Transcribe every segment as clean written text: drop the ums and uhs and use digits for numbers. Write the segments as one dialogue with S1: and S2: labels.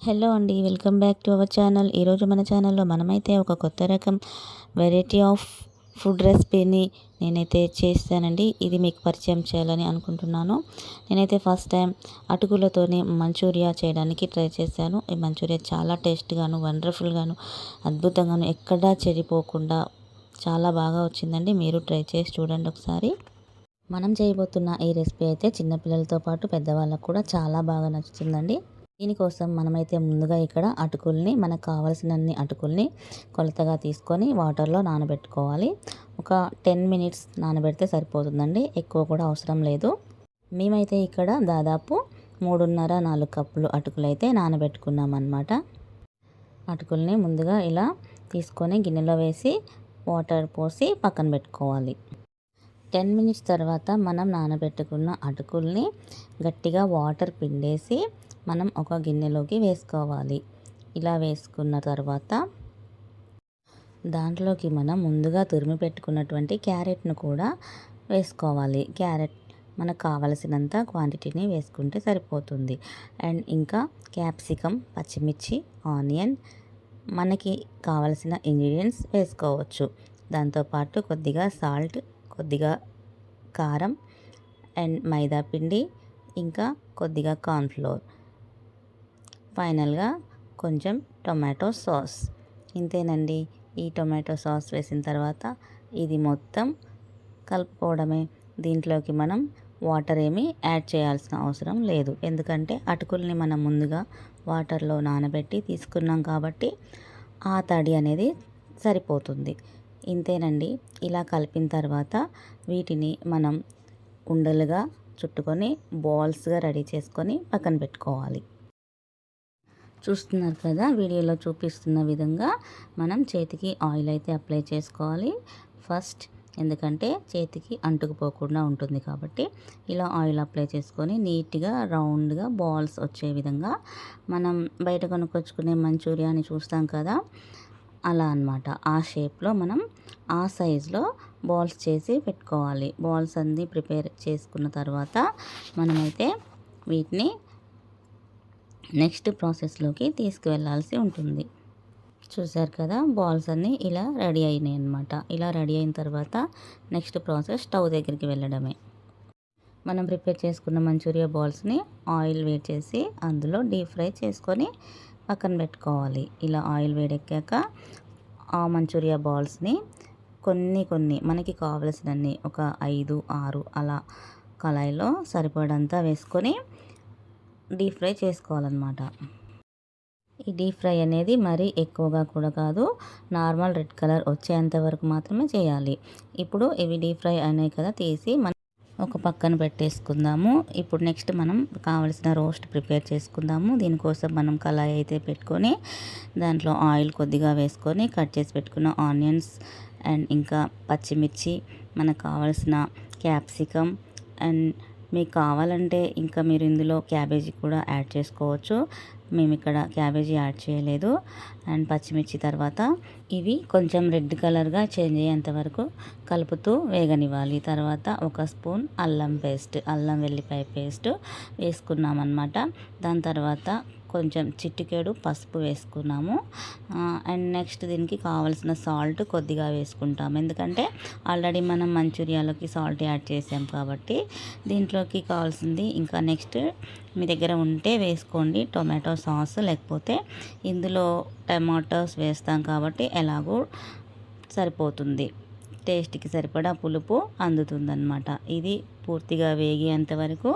S1: Hello అండి, welcome back to our channel. ఈరోజు మన ఛానల్లో మనమైతే ఒక కొత్త రకం వెరైటీ ఆఫ్ ఫుడ్ రెసిపీని నేనైతే చేస్తానండి. ఇది మీకు పరిచయం చేయాలని అనుకుంటున్నాను. నేనైతే ఫస్ట్ టైం అటుకులతోనే మంచూరియా చేయడానికి ట్రై చేశాను. ఈ మంచూరియా చాలా టేస్ట్గాను, వండర్ఫుల్గాను, అద్భుతంగాను, ఎక్కడా చెడిపోకుండా చాలా బాగా వచ్చిందండి. మీరు ట్రై చేసి చూడండి ఒకసారి. మనం చేయబోతున్న ఈ రెసిపీ అయితే చిన్నపిల్లలతో పాటు పెద్దవాళ్ళకు కూడా చాలా బాగా నచ్చుతుందండి. దీనికోసం మనమైతే ముందుగా ఇక్కడ అటుకుల్ని, మనకు కావాల్సినన్ని అటుకుల్ని కొలతగా తీసుకొని వాటర్లో నానబెట్టుకోవాలి. ఒక 10 మినిట్స్ నానబెడితే సరిపోతుందండి, ఎక్కువ కూడా అవసరం లేదు. మేమైతే ఇక్కడ దాదాపు 3.5-4 కప్పులు అటుకులు అయితే నానబెట్టుకున్నాం అన్నమాట. అటుకుల్ని ముందుగా ఇలా తీసుకొని గిన్నెలో వేసి వాటర్ పోసి పక్కన పెట్టుకోవాలి. 10 మినిట్స్ తర్వాత మనం నానబెట్టుకున్న అటుకుల్ని గట్టిగా వాటర్ పిండేసి మనం ఒక గిన్నెలోకి వేసుకోవాలి. ఇలా వేసుకున్న తర్వాత దాంట్లోకి మనం ముందుగా తురిమి పెట్టుకున్నటువంటి క్యారెట్ను కూడా వేసుకోవాలి. క్యారెట్ మనకు కావలసినంత క్వాంటిటీని వేసుకుంటే సరిపోతుంది. అండ్ ఇంకా క్యాప్సికమ్, పచ్చిమిర్చి, ఆనియన్, మనకి కావలసిన ఇంగ్రీడియంట్స్ వేసుకోవచ్చు. దాంతోపాటు కొద్దిగా సాల్ట్, కొద్దిగా కారం అండ్ మైదా పిండి, ఇంకా కొద్దిగా కార్న్ఫ్లోర్, ఫైనల్గా కొంచెం టొమాటో సాస్. ఇంతేనండి. ఈ టొమాటో సాస్ వేసిన తర్వాత ఇది మొత్తం కలుపుకోవడమే. దీంట్లోకి మనం వాటర్ ఏమీ యాడ్ చేయాల్సిన అవసరం లేదు, ఎందుకంటే అటుకుల్ని మనం ముందుగా వాటర్లో నానబెట్టి తీసుకున్నాం కాబట్టి ఆ తడి అనేది సరిపోతుంది. ఇంతేనండి. ఇలా కలిపిన తర్వాత వీటిని మనం ఉండలుగా చుట్టుకొని బాల్స్గా రెడీ చేసుకొని పక్కన పెట్టుకోవాలి. చూస్తున్నారు కదా, వీడియోలో చూపిస్తున్న విధంగా మనం చేతికి ఆయిల్ అయితే అప్లై చేసుకోవాలి ఫస్ట్, ఎందుకంటే చేతికి అంటుకుపోకుండా ఉంటుంది కాబట్టి. ఇలా ఆయిల్ అప్లై చేసుకొని నీట్గా రౌండ్గా బాల్స్ వచ్చే విధంగా, మనం బయట కొనుక్కొచ్చుకునే మంచూరియాని చూస్తాం కదా, అలా అన్నమాట. ఆ షేప్లో మనం ఆ సైజులో బాల్స్ చేసి పెట్టుకోవాలి. బాల్స్ అన్నీ ప్రిపేర్ చేసుకున్న తర్వాత మనమైతే వీటిని నెక్స్ట్ ప్రాసెస్లోకి తీసుకువెళ్ళాల్సి ఉంటుంది. చూసారు కదా, బాల్స్ అన్నీ ఇలా రెడీ అయినాయి అన్నమాట. ఇలా రెడీ అయిన తర్వాత నెక్స్ట్ ప్రాసెస్ స్టవ్ దగ్గరికి వెళ్ళడమే. మనం ప్రిపేర్ చేసుకున్న మంచూరియా బాల్స్ని ఆయిల్ వేడి చేసి అందులో డీప్ ఫ్రై చేసుకొని పక్కన పెట్టుకోవాలి. ఇలా ఆయిల్ వేడెక్కాక ఆ మంచూరియా బాల్స్ని కొన్ని మనకి కావలసినన్ని ఒక 5-6 అలా కళాయిలో సరిపడంత వేసుకొని డీప్ ఫ్రై చేసుకోవాలన్నమాట. ఈ డీప్ ఫ్రై అనేది మరీ ఎక్కువగా కూడా కాదు, నార్మల్ రెడ్ కలర్ వచ్చేంత వరకు మాత్రమే చేయాలి. ఇప్పుడు ఇవి డీప్ ఫ్రై అయినాయి కదా, తీసి మనం ఒక పక్కన పెట్టేసుకుందాము. ఇప్పుడు నెక్స్ట్ మనం కావలసిన రోస్ట్ ప్రిపేర్ చేసుకుందాము. దీనికోసం మనం కళాయి అయితే పెట్టుకొని దాంట్లో ఆయిల్ కొద్దిగా వేసుకొని కట్ చేసి పెట్టుకున్న ఆనియన్స్ అండ్ ఇంకా పచ్చిమిర్చి, మనకు కావలసిన క్యాప్సికమ్, అండ్ మీకు కావాలంటే ఇంకా మీరు ఇందులో క్యాబేజీ కూడా యాడ్ చేసుకోవచ్చు. మేము ఇక్కడ క్యాబేజీ యాడ్ చేయలేదు. అండ్ పచ్చిమిర్చి తర్వాత ఇవి కొంచెం రెడ్ కలర్గా చేంజ్ అయ్యేంత వరకు కలుపుతూ వేగనివ్వాలి. తర్వాత ఒక స్పూన్ అల్లం వెల్లిపాయ పేస్ట్ వేసుకున్నామన్నమాట. దాని తర్వాత కొంచెం చిటికెడు పసుపు వేసుకున్నాము. అండ్ నెక్స్ట్ దీనికి కావాల్సిన సాల్ట్ కొద్దిగా వేసుకుంటాము, ఎందుకంటే ఆల్రెడీ మనం మంచూరియాలోకి సాల్ట్ యాడ్ చేసాం కాబట్టి. దీంట్లోకి కావాల్సింది ఇంకా నెక్స్ట్ మీ దగ్గర ఉంటే వేసుకోండి టొమాటో సాస్, లేకపోతే ఇందులో టమాటోస్ వేస్తాం కాబట్టి ఎలాగో సరిపోతుంది. టేస్ట్కి సరిపడా పులుపు అందుతుందన్నమాట. ఇది పూర్తిగా వేగేంత వరకు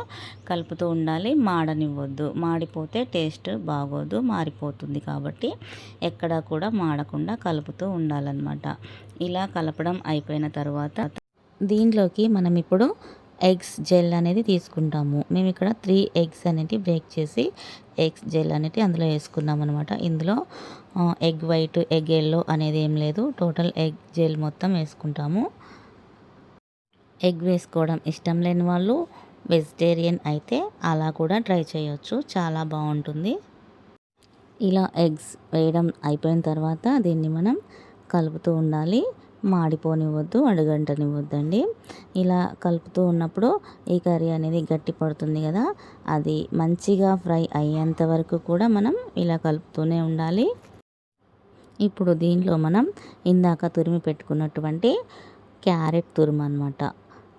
S1: కలుపుతూ ఉండాలి, మాడనివ్వద్దు. మాడిపోతే టేస్ట్ బాగోదు, మారిపోతుంది. కాబట్టి ఎక్కడా కూడా మాడకుండా కలుపుతూ ఉండాలన్నమాట. ఇలా కలపడం అయిపోయిన తర్వాత దీంట్లోకి మనం ఇప్పుడు ఎగ్స్ జెల్ అనేది తీసుకుంటాము. మేము ఇక్కడ 3 ఎగ్స్ అనేవి బ్రేక్ చేసి ఎగ్స్ జెల్ అనేది అందులో వేసుకున్నాం అనమాట. ఇందులో ఎగ్ వైట్, ఎగ్ ఎల్లో అనేది ఏం లేదు, టోటల్ ఎగ్ జెల్ మొత్తం వేసుకుంటాము. ఎగ్ వేసుకోవడం ఇష్టం లేని వాళ్ళు, వెజిటేరియన్ అయితే అలా కూడా ట్రై చేయొచ్చు, చాలా బాగుంటుంది. ఇలా ఎగ్స్ వేయడం అయిపోయిన తర్వాత దీన్ని మనం కలుపుతూ ఉండాలి. మాడిపోనివ్వద్దు, అడుగంటనివ్వద్దండి. ఇలా కలుపుతూ ఉన్నప్పుడు ఈ కర్రీ అనేది గట్టి పడుతుంది కదా, అది మంచిగా ఫ్రై అయ్యేంత వరకు కూడా మనం ఇలా కలుపుతూనే ఉండాలి. ఇప్పుడు దీంట్లో మనం ఇందాక తురిమి పెట్టుకున్నటువంటి క్యారెట్ తురుము అనమాట.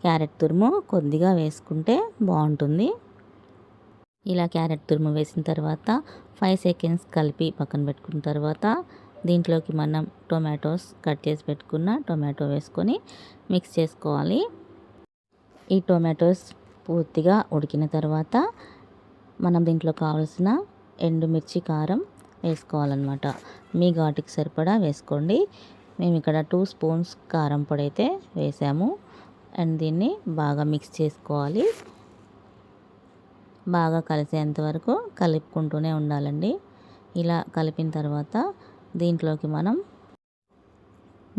S1: క్యారెట్ తురుము కొద్దిగా వేసుకుంటే బాగుంటుంది. ఇలా క్యారెట్ తురుము వేసిన తర్వాత 5 సెకండ్స్ కలిపి పక్కన పెట్టుకున్న తర్వాత దీంట్లోకి మనం టొమాటోస్ కట్ చేసి పెట్టుకున్న టొమాటో వేసుకొని మిక్స్ చేసుకోవాలి. ఈ టొమాటోస్ పూర్తిగా ఉడికిన తర్వాత మనం దీంట్లో కావాల్సిన ఎండుమిర్చి కారం వేసుకోవాలన్నమాట. మీ ఘాటుకి సరిపడా వేసుకోండి. మేము ఇక్కడ 2 స్పూన్స్ కారం పొడి అయితే వేసాము. అండ్ దీన్ని బాగా మిక్స్ చేసుకోవాలి. బాగా కలిసేంత వరకు కలుపుకుంటూనే ఉండాలండి. ఇలా కలిపిన తర్వాత దీంట్లోకి మనం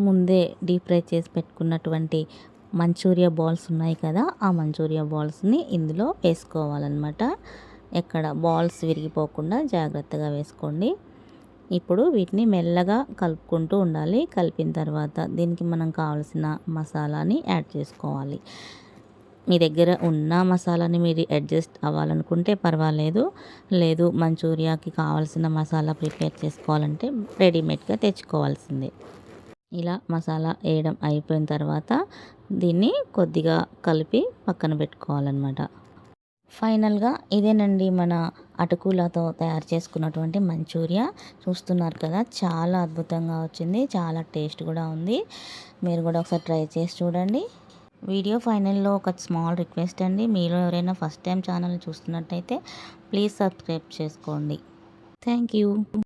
S1: ముందే డీప్ ఫ్రై చేసి పెట్టుకున్నటువంటి మంచూరియా బాల్స్ ఉన్నాయి కదా, ఆ మంచూరియా బాల్స్ని ఇందులో వేసుకోవాలన్నమాట. ఎక్కడ బాల్స్ విరిగిపోకుండా జాగ్రత్తగా వేసుకోండి. ఇప్పుడు వీటిని మెల్లగా కలుపుకుంటూ ఉండాలి. కలిపిన తర్వాత దీనికి మనం కావాల్సిన మసాలాని యాడ్ చేసుకోవాలి. మీ దగ్గర ఉన్న మసాలాని మీరు అడ్జస్ట్ అవ్వాలనుకుంటే పర్వాలేదు. లేదు మంచూరియాకి కావాల్సిన మసాలా ప్రిపేర్ చేసుకోవాలంటే రెడీమేడ్గా తెచ్చుకోవాల్సిందే. ఇలా మసాలా వేయడం అయిపోయిన తర్వాత దీన్ని కొద్దిగా కలిపి పక్కన పెట్టుకోవాలన్నమాట. ఫైనల్గా ఇదేనండి మన అటుకులతో తయారు చేసుకున్నటువంటి మంచూరియా. చూస్తున్నారు కదా, చాలా అద్భుతంగా వచ్చింది, చాలా టేస్ట్ కూడా ఉంది. మీరు కూడా ఒకసారి ట్రై చేసి చూడండి. వీడియో ఫైనల్లో ఒక స్మాల్ రిక్వెస్ట్ అండి, మీలో ఎవరైనా ఫస్ట్ టైం ఛానల్ చూస్తున్నట్టయితే ప్లీజ్ సబ్స్క్రైబ్ చేసుకోండి. Thank you.